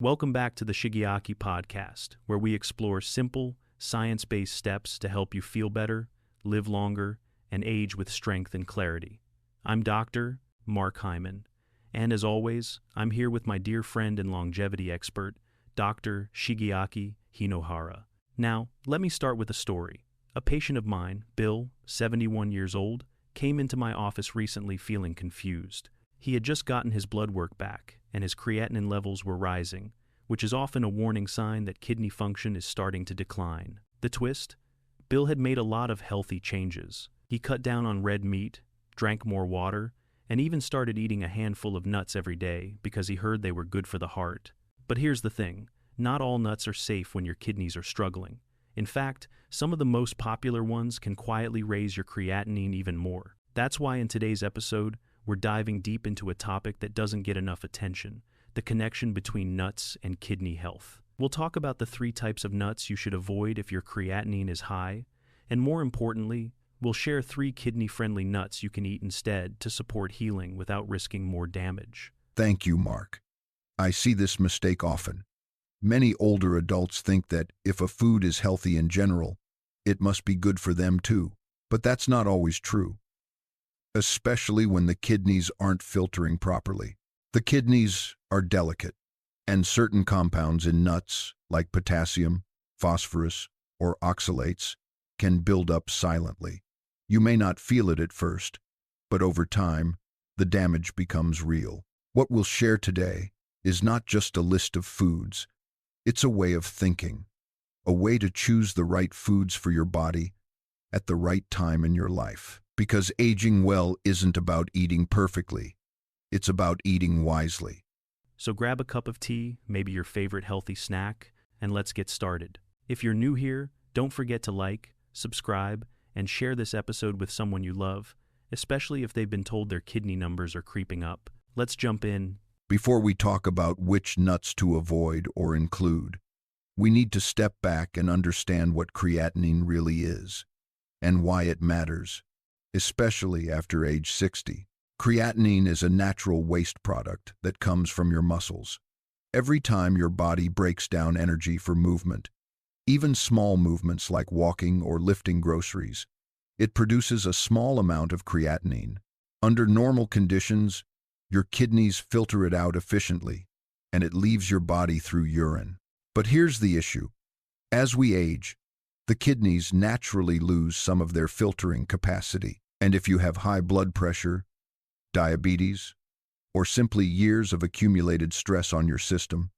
Welcome back to the Shigeaki Podcast, where we explore simple, science-based steps to help you feel better, live longer, and age with strength and clarity. I'm Dr. Mark Hyman, and as always, I'm here with my dear friend and longevity expert, Dr. Shigeaki Hinohara. Now, let me start with a story. A patient of mine, Bill, 71 years old, came into my office recently feeling confused. He had just gotten his blood work back, and his creatinine levels were rising, which is often a warning sign that kidney function is starting to decline. The twist? Bill had made a lot of healthy changes. He cut down on red meat, drank more water, and even started eating a handful of nuts every day because he heard they were good for the heart. But here's the thing, not all nuts are safe when your kidneys are struggling. In fact, some of the most popular ones can quietly raise your creatinine even more. That's why in today's episode, we're diving deep into a topic that doesn't get enough attention, the connection between nuts and kidney health. We'll talk about the 3 types of nuts you should avoid if your creatinine is high, and more importantly, we'll share 3 kidney-friendly nuts you can eat instead to support healing without risking more damage. Thank you, Mark. I see this mistake often. Many older adults think that if a food is healthy in general, it must be good for them too. But that's not always true, especially when the kidneys aren't filtering properly. The kidneys are delicate, and certain compounds in nuts, like potassium, phosphorus, or oxalates, can build up silently. You may not feel it at first, but over time, the damage becomes real. What we'll share today is not just a list of foods. It's a way of thinking, a way to choose the right foods for your body at the right time in your life. Because aging well isn't about eating perfectly, it's about eating wisely. So grab a cup of tea, maybe your favorite healthy snack, and let's get started. If you're new here, don't forget to like, subscribe, and share this episode with someone you love, especially if they've been told their kidney numbers are creeping up. Let's jump in. Before we talk about which nuts to avoid or include, we need to step back and understand what creatinine really is and why it matters, especially after age 60. Creatinine is a natural waste product that comes from your muscles. Every time your body breaks down energy for movement, even small movements like walking or lifting groceries, it produces a small amount of creatinine. Under normal conditions, your kidneys filter it out efficiently, and it leaves your body through urine. But here's the issue. As we age, the kidneys naturally lose some of their filtering capacity. And if you have high blood pressure, diabetes, or simply years of accumulated stress on your system,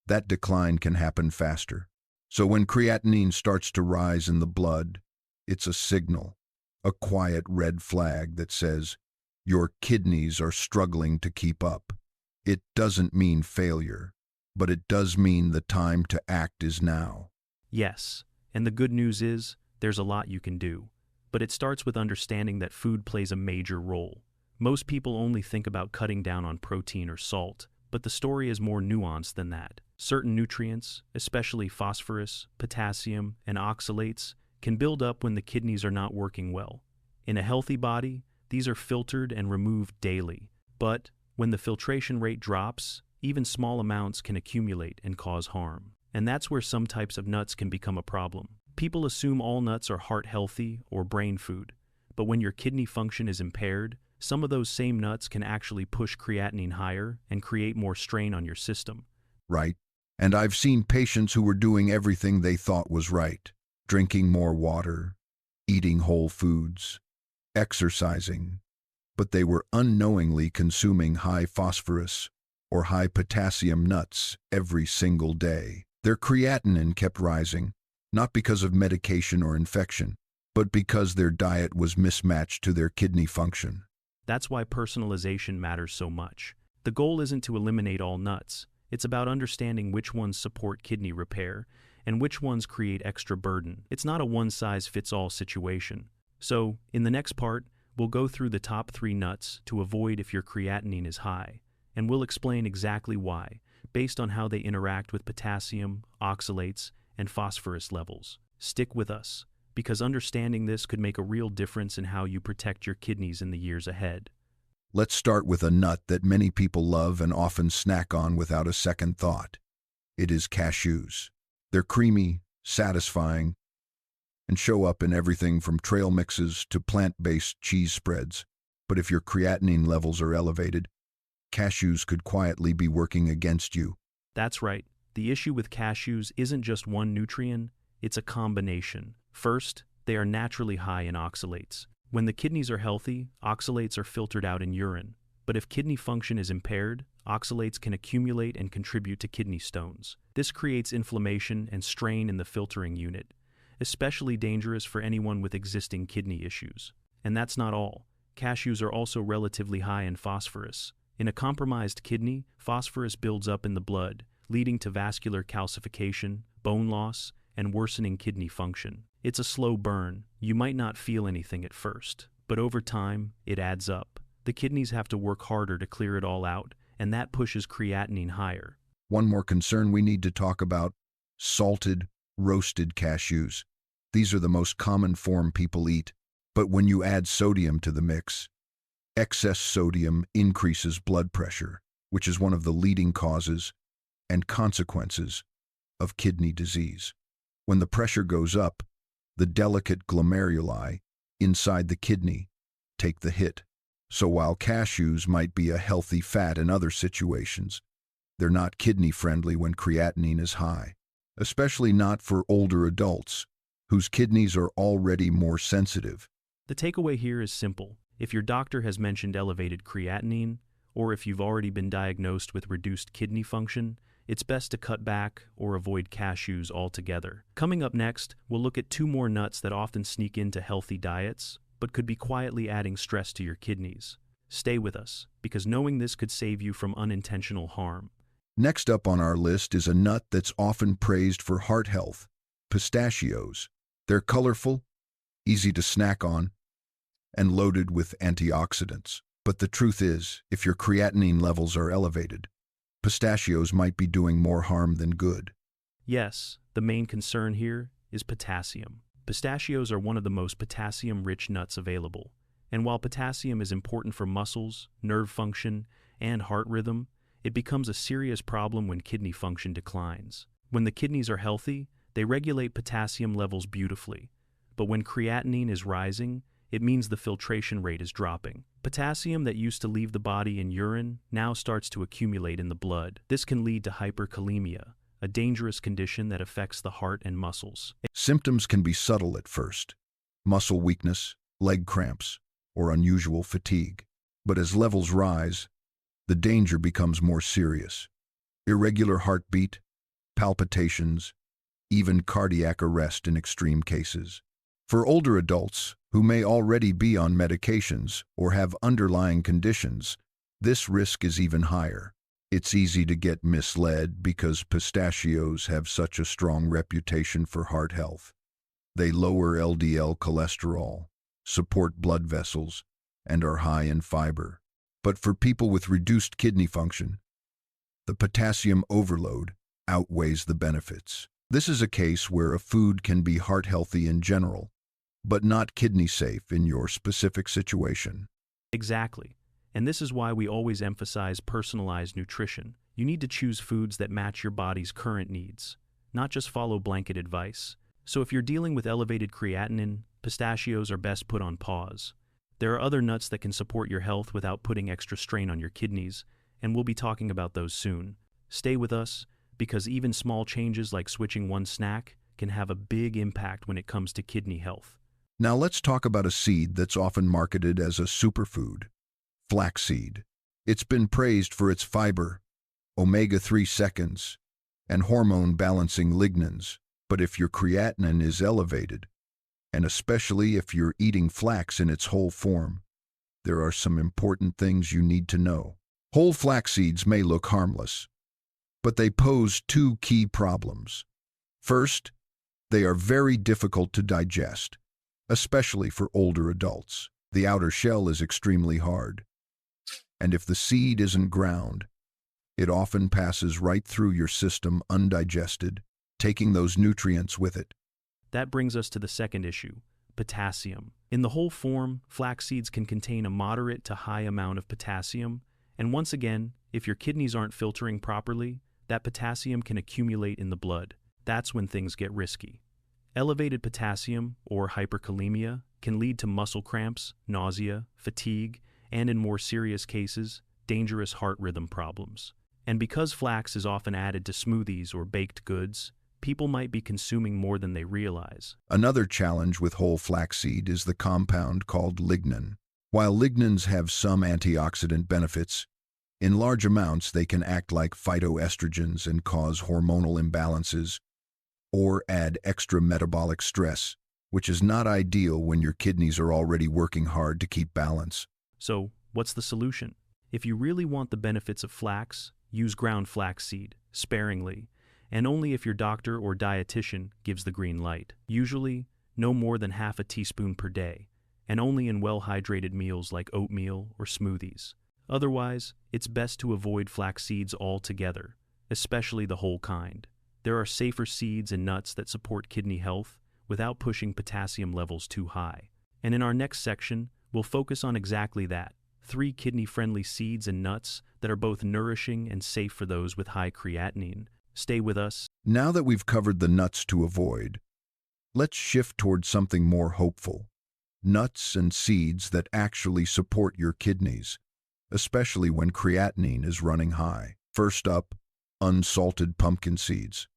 that decline can happen faster. So when creatinine starts to rise in the blood, it's a signal, a quiet red flag that says your kidneys are struggling to keep up. It doesn't mean failure, but it does mean the time to act is now. Yes, and the good news is there's a lot you can do, but it starts with understanding that food plays a major role. Most people only think about cutting down on protein or salt, but the story is more nuanced than that. Certain nutrients, especially phosphorus, potassium, and oxalates, can build up when the kidneys are not working well. In a healthy body, these are filtered and removed daily, but when the filtration rate drops, even small amounts can accumulate and cause harm. And that's where some types of nuts can become a problem. People assume all nuts are heart-healthy or brain food, but when your kidney function is impaired, some of those same nuts can actually push creatinine higher and create more strain on your system. Right. And I've seen patients who were doing everything they thought was right, drinking more water, eating whole foods, exercising, but they were unknowingly consuming high phosphorus or high potassium nuts every single day. Their creatinine kept rising, not because of medication or infection, but because their diet was mismatched to their kidney function. That's why personalization matters so much. The goal isn't to eliminate all nuts. It's about understanding which ones support kidney repair and which ones create extra burden. It's not a one-size-fits-all situation. So, in the next part, we'll go through the top 3 nuts to avoid if your creatinine is high, and we'll explain exactly why, based on how they interact with potassium, oxalates, and phosphorus levels. Stick with us, because understanding this could make a real difference in how you protect your kidneys in the years ahead. Let's start with a nut that many people love and often snack on without a second thought. It is cashews. They're creamy, satisfying, and show up in everything from trail mixes to plant-based cheese spreads. But if your creatinine levels are elevated, cashews could quietly be working against you. That's right. The issue with cashews isn't just one nutrient, it's a combination. First, they are naturally high in oxalates. When the kidneys are healthy, oxalates are filtered out in urine. But if kidney function is impaired, oxalates can accumulate and contribute to kidney stones. This creates inflammation and strain in the filtering unit, especially dangerous for anyone with existing kidney issues. And that's not all. Cashews are also relatively high in phosphorus. In a compromised kidney, phosphorus builds up in the blood, leading to vascular calcification, bone loss, and worsening kidney function. It's a slow burn. You might not feel anything at first, but over time, it adds up. The kidneys have to work harder to clear it all out, and that pushes creatinine higher. One more concern we need to talk about: salted, roasted cashews. These are the most common form people eat, but when you add sodium to the mix, excess sodium increases blood pressure, which is one of the leading causes and consequences of kidney disease. When the pressure goes up, the delicate glomeruli inside the kidney take the hit. So while cashews might be a healthy fat in other situations, they're not kidney-friendly when creatinine is high, especially not for older adults whose kidneys are already more sensitive. The takeaway here is simple. If your doctor has mentioned elevated creatinine, or if you've already been diagnosed with reduced kidney function, it's best to cut back or avoid cashews altogether. Coming up next, we'll look at 2 more nuts that often sneak into healthy diets, but could be quietly adding stress to your kidneys. Stay with us, because knowing this could save you from unintentional harm. Next up on our list is a nut that's often praised for heart health: pistachios. They're colorful, easy to snack on, and loaded with antioxidants. But the truth is, if your creatinine levels are elevated, pistachios might be doing more harm than good. Yes, the main concern here is potassium. Pistachios are one of the most potassium-rich nuts available, and while potassium is important for muscles, nerve function, and heart rhythm, it becomes a serious problem when kidney function declines. When the kidneys are healthy, they regulate potassium levels beautifully, but when creatinine is rising, it means the filtration rate is dropping. Potassium that used to leave the body in urine now starts to accumulate in the blood. This can lead to hyperkalemia, a dangerous condition that affects the heart and muscles. Symptoms can be subtle at first: muscle weakness, leg cramps, or unusual fatigue. But as levels rise, the danger becomes more serious. Irregular heartbeat, palpitations, even cardiac arrest in extreme cases. For older adults who may already be on medications or have underlying conditions, this risk is even higher. It's easy to get misled because pistachios have such a strong reputation for heart health. They lower LDL cholesterol, support blood vessels, and are high in fiber. But for people with reduced kidney function, the potassium overload outweighs the benefits. This is a case where a food can be heart healthy in general, but not kidney safe in your specific situation. Exactly. And this is why we always emphasize personalized nutrition. You need to choose foods that match your body's current needs, not just follow blanket advice. So if you're dealing with elevated creatinine, pistachios are best put on pause. There are other nuts that can support your health without putting extra strain on your kidneys, and we'll be talking about those soon. Stay with us, because even small changes like switching one snack can have a big impact when it comes to kidney health. Now let's talk about a seed that's often marketed as a superfood: flaxseed. It's been praised for its fiber, omega-3 seconds, and hormone-balancing lignans. But if your creatinine is elevated, and especially if you're eating flax in its whole form, there are some important things you need to know. Whole flax seeds may look harmless, but they pose 2 key problems. First, they are very difficult to digest, especially for older adults. The outer shell is extremely hard, and if the seed isn't ground, it often passes right through your system undigested, taking those nutrients with it. That brings us to the second issue: potassium. In the whole form, flax seeds can contain a moderate to high amount of potassium, and once again, if your kidneys aren't filtering properly, that potassium can accumulate in the blood. That's when things get risky. Elevated potassium, or hyperkalemia, can lead to muscle cramps, nausea, fatigue, and in more serious cases, dangerous heart rhythm problems. And because flax is often added to smoothies or baked goods, people might be consuming more than they realize. Another challenge with whole flaxseed is the compound called lignin. While lignins have some antioxidant benefits, in large amounts they can act like phytoestrogens and cause hormonal imbalances or add extra metabolic stress, which is not ideal when your kidneys are already working hard to keep balance. So, what's the solution? If you really want the benefits of flax, use ground flaxseed, sparingly, and only if your doctor or dietitian gives the green light. Usually, no more than half a teaspoon per day, and only in well-hydrated meals like oatmeal or smoothies. Otherwise, it's best to avoid flax seeds altogether, especially the whole kind. There are safer seeds and nuts that support kidney health without pushing potassium levels too high. And in our next section, we'll focus on exactly that: 3 kidney-friendly seeds and nuts that are both nourishing and safe for those with high creatinine. Stay with us. Now that we've covered the nuts to avoid, let's shift towards something more hopeful: nuts and seeds that actually support your kidneys, especially when creatinine is running high. First up, unsalted pumpkin seeds.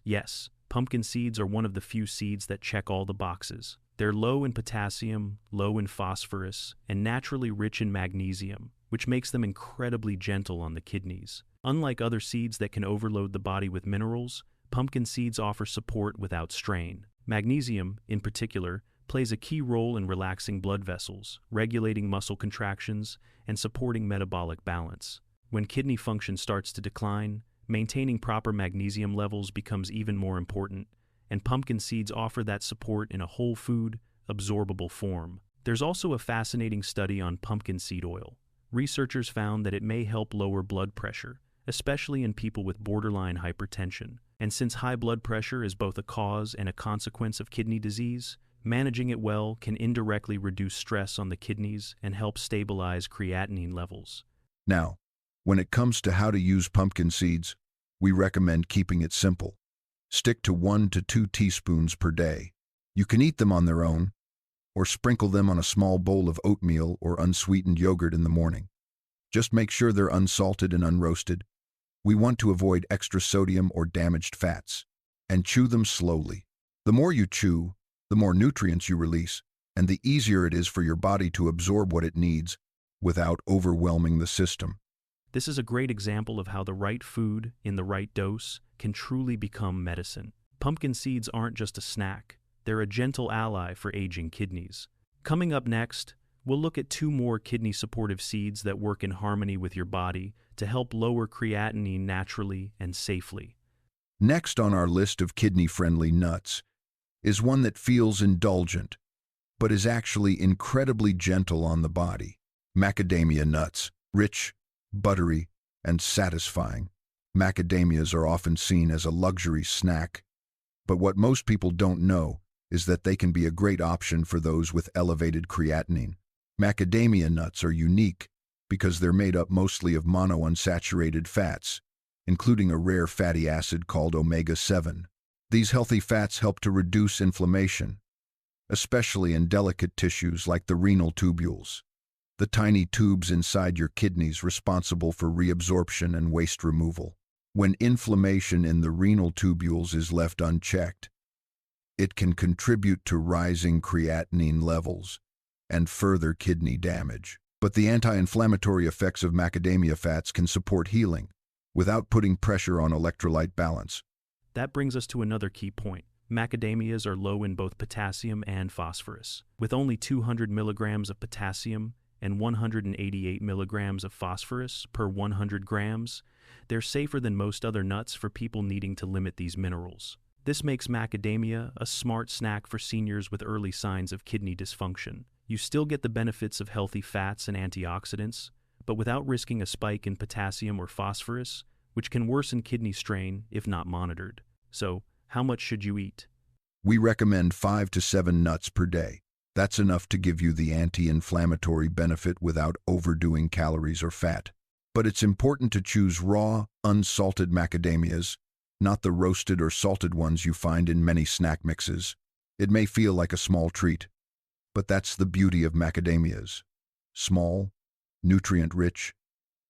Yes, pumpkin seeds are one of the few seeds that check all the boxes. They're low in potassium, low in phosphorus, and naturally rich in magnesium, which makes them incredibly gentle on the kidneys. Unlike other seeds that can overload the body with minerals, pumpkin seeds offer support without strain. Magnesium, in particular, plays a key role in relaxing blood vessels, regulating muscle contractions, and supporting metabolic balance. When kidney function starts to decline, maintaining proper magnesium levels becomes even more important, and pumpkin seeds offer that support in a whole food, absorbable form. There's also a fascinating study on pumpkin seed oil. Researchers found that it may help lower blood pressure, especially in people with borderline hypertension. And since high blood pressure is both a cause and a consequence of kidney disease, managing it well can indirectly reduce stress on the kidneys and help stabilize creatinine levels. Now, when it comes to how to use pumpkin seeds, we recommend keeping it simple. Stick to 1 to 2 teaspoons per day. You can eat them on their own, or sprinkle them on a small bowl of oatmeal or unsweetened yogurt in the morning. Just make sure they're unsalted and unroasted. We want to avoid extra sodium or damaged fats. And chew them slowly. The more you chew, the more nutrients you release, and the easier it is for your body to absorb what it needs without overwhelming the system. This is a great example of how the right food, in the right dose, can truly become medicine. Pumpkin seeds aren't just a snack, they're a gentle ally for aging kidneys. Coming up next, we'll look at 2 more kidney-supportive seeds that work in harmony with your body to help lower creatinine naturally and safely. Next on our list of kidney-friendly nuts is one that feels indulgent, but is actually incredibly gentle on the body: macadamia nuts. Rich, buttery, and satisfying, macadamias are often seen as a luxury snack, but what most people don't know is that they can be a great option for those with elevated creatinine. Macadamia nuts are unique because they're made up mostly of monounsaturated fats, including a rare fatty acid called omega-7. These healthy fats help to reduce inflammation, especially in delicate tissues like the renal tubules, the tiny tubes inside your kidneys responsible for reabsorption and waste removal. When inflammation in the renal tubules is left unchecked, it can contribute to rising creatinine levels and further kidney damage. But the anti-inflammatory effects of macadamia fats can support healing without putting pressure on electrolyte balance. That brings us to another key point. Macadamias are low in both potassium and phosphorus. With only 200 milligrams of potassium and 188 milligrams of phosphorus per 100 grams, they're safer than most other nuts for people needing to limit these minerals. This makes macadamia a smart snack for seniors with early signs of kidney dysfunction. You still get the benefits of healthy fats and antioxidants, but without risking a spike in potassium or phosphorus, which can worsen kidney strain if not monitored. So, how much should you eat? We recommend 5 to 7 nuts per day. That's enough to give you the anti-inflammatory benefit without overdoing calories or fat. But it's important to choose raw, unsalted macadamias, not the roasted or salted ones you find in many snack mixes. It may feel like a small treat, but that's the beauty of macadamias. Small, nutrient-rich,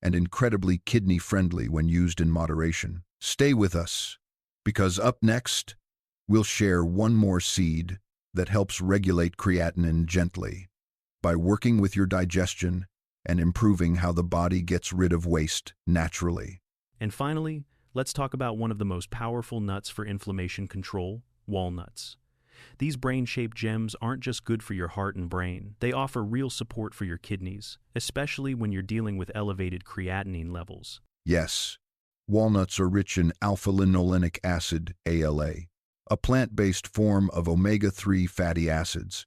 and incredibly kidney-friendly when used in moderation. Stay with us, because up next, we'll share one more seed that helps regulate creatinine gently by working with your digestion and improving how the body gets rid of waste naturally. And finally, let's talk about one of the most powerful nuts for inflammation control, walnuts. These brain-shaped gems aren't just good for your heart and brain, they offer real support for your kidneys, especially when you're dealing with elevated creatinine levels. Yes, walnuts are rich in alpha-linolenic acid, ALA, a plant-based form of omega-3 fatty acids.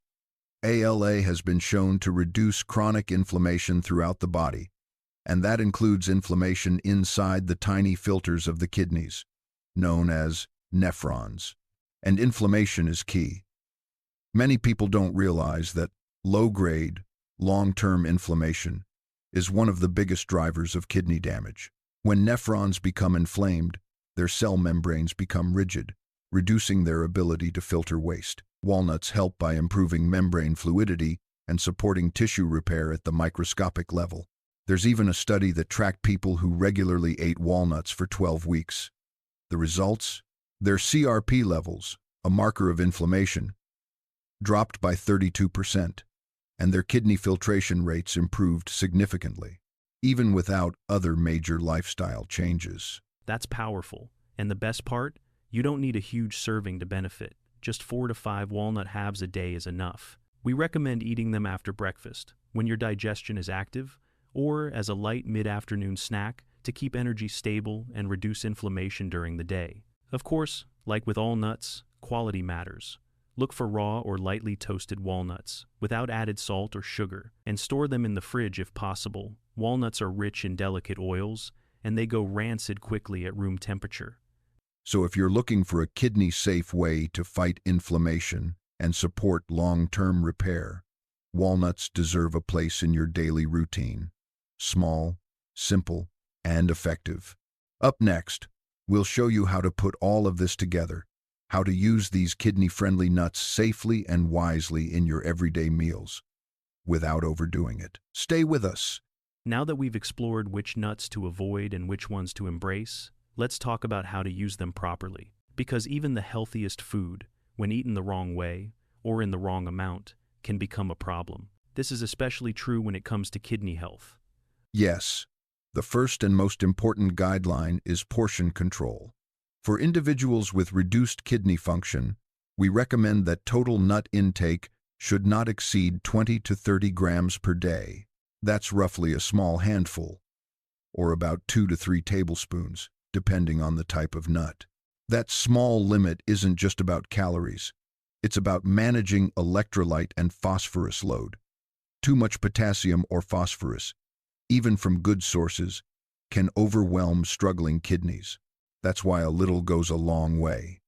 ALA has been shown to reduce chronic inflammation throughout the body, and that includes inflammation inside the tiny filters of the kidneys, known as nephrons. And inflammation is key. Many people don't realize that low-grade, long-term inflammation is one of the biggest drivers of kidney damage. When nephrons become inflamed, their cell membranes become rigid, reducing their ability to filter waste. Walnuts help by improving membrane fluidity and supporting tissue repair at the microscopic level. There's even a study that tracked people who regularly ate walnuts for 12 weeks. The results? Their CRP levels, a marker of inflammation, dropped by 32%, and their kidney filtration rates improved significantly, even without other major lifestyle changes. That's powerful. And the best part? You don't need a huge serving to benefit. Just 4 to 5 walnut halves a day is enough. We recommend eating them after breakfast, when your digestion is active, or as a light mid-afternoon snack to keep energy stable and reduce inflammation during the day. Of course, like with all nuts, quality matters. Look for raw or lightly toasted walnuts, without added salt or sugar, and store them in the fridge if possible. Walnuts are rich in delicate oils, and they go rancid quickly at room temperature. So if you're looking for a kidney-safe way to fight inflammation and support long-term repair, walnuts deserve a place in your daily routine. Small, simple, and effective. Up next, we'll show you how to put all of this together, how to use these kidney-friendly nuts safely and wisely in your everyday meals, without overdoing it. Stay with us. Now that we've explored which nuts to avoid and which ones to embrace, let's talk about how to use them properly. Because even the healthiest food, when eaten the wrong way or in the wrong amount, can become a problem. This is especially true when it comes to kidney health. Yes, the first and most important guideline is portion control. For individuals with reduced kidney function, we recommend that total nut intake should not exceed 20 to 30 grams per day. That's roughly a small handful, or about 2 to 3 tablespoons, depending on the type of nut. That small limit isn't just about calories. It's about managing electrolyte and phosphorus load. Too much potassium or phosphorus, even from good sources, can overwhelm struggling kidneys. That's why a little goes a long way.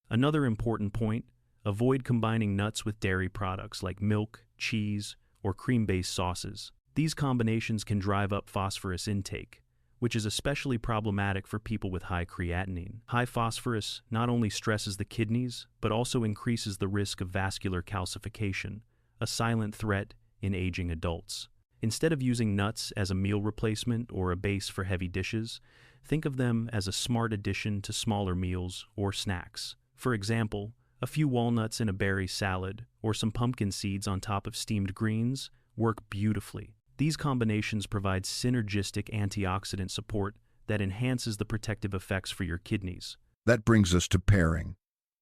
Another important point, avoid combining nuts with dairy products like milk, cheese, or cream-based sauces. These combinations can drive up phosphorus intake, which is especially problematic for people with high creatinine. High phosphorus not only stresses the kidneys, but also increases the risk of vascular calcification, a silent threat in aging adults. Instead of using nuts as a meal replacement or a base for heavy dishes, think of them as a smart addition to smaller meals or snacks. For example, a few walnuts in a berry salad or some pumpkin seeds on top of steamed greens work beautifully. These combinations provide synergistic antioxidant support that enhances the protective effects for your kidneys. That brings us to pairing.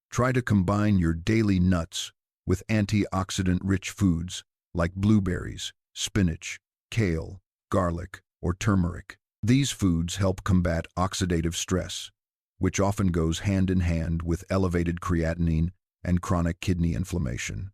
Try to combine your daily nuts with antioxidant-rich foods like blueberries, spinach, kale, garlic, or turmeric. These foods help combat oxidative stress, which often goes hand in hand with elevated creatinine and chronic kidney inflammation.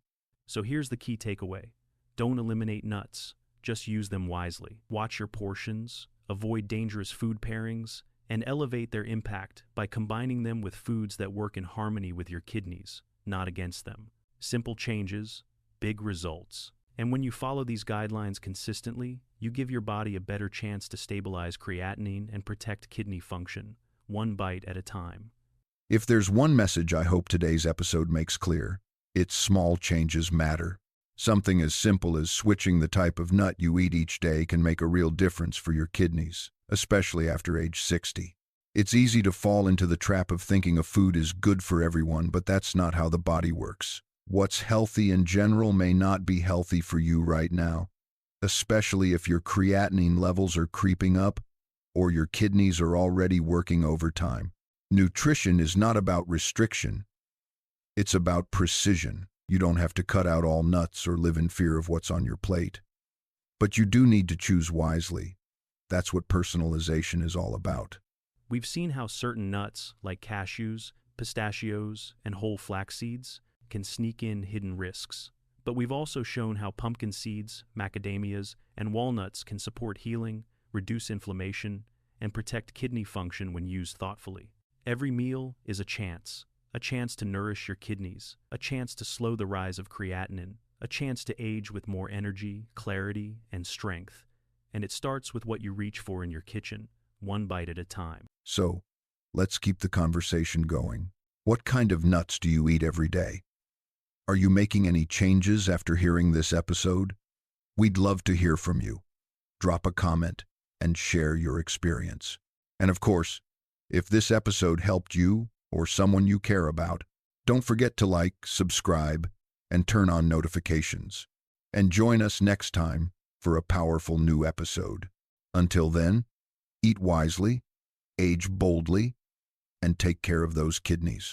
So here's the key takeaway. Don't eliminate nuts. Just use them wisely. Watch your portions, avoid dangerous food pairings, and elevate their impact by combining them with foods that work in harmony with your kidneys, not against them. Simple changes, big results. And when you follow these guidelines consistently, you give your body a better chance to stabilize creatinine and protect kidney function, one bite at a time. If there's one message I hope today's episode makes clear, it's small changes matter. Something as simple as switching the type of nut you eat each day can make a real difference for your kidneys, especially after age 60. It's easy to fall into the trap of thinking a food is good for everyone, but that's not how the body works. What's healthy in general may not be healthy for you right now, especially if your creatinine levels are creeping up or your kidneys are already working overtime. Nutrition is not about restriction. It's about precision. You don't have to cut out all nuts or live in fear of what's on your plate. But you do need to choose wisely. That's what personalization is all about. We've seen how certain nuts, like cashews, pistachios, and whole flax seeds, can sneak in hidden risks. But we've also shown how pumpkin seeds, macadamias, and walnuts can support healing, reduce inflammation, and protect kidney function when used thoughtfully. Every meal is a chance to nourish your kidneys, a chance to slow the rise of creatinine, a chance to age with more energy, clarity, and strength. And it starts with what you reach for in your kitchen, one bite at a time. So, let's keep the conversation going. What kind of nuts do you eat every day? Are you making any changes after hearing this episode? We'd love to hear from you. Drop a comment and share your experience. And of course, if this episode helped you or someone you care about, don't forget to like, subscribe, and turn on notifications. And join us next time for a powerful new episode. Until then, eat wisely, age boldly, and take care of those kidneys.